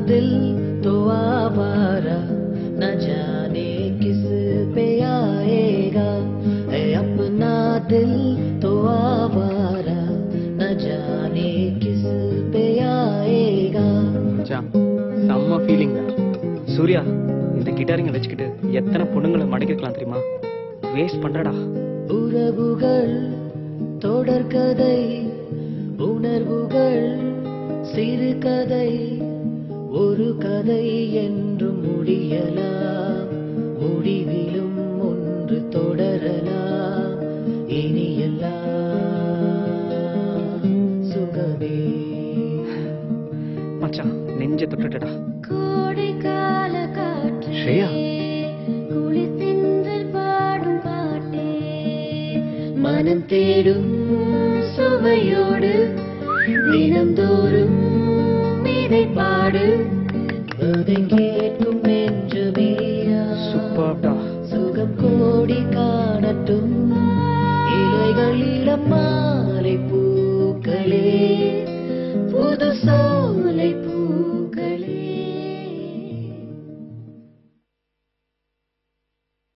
दिल तो आवारा न जाने किस पे आएगा है अपना दिल तो आवारा न जाने किस पे आएगा மச்சான் செம்ம ஃபீலிங் சூர்யா இந்த கிட்டாரிங்க வச்சுக்கிட்டு எத்தனை பொண்ணுங்களை மடக்கிருக்கலாம் தெரியுமா வேஸ்ட் பண்றடா உறவுகள் தொடர்கதை உணர்வுகள் சிறுகதை ஒரு கதை என்றும் முடியலாம் முடிவிலும் ஒன்று தொடரலாம் இனி எல்லாம் சுகமே மச்சான் நெஞ்ச தொட்டுட்டடா கோடைக்கால காற்று ஸ்ரேயா குளிர்தென்றல் பாடும் பாட்டே மனம் தேடும் சுவையோடு தினந்தோறும் இதை பாடு அதை கேட்கும் நெஞ்சமேயா சூப்பர்டா சுகம் கோடி காணட்டும் இலைகள் இளம் மாலை பூக்களே புது சோலை பூ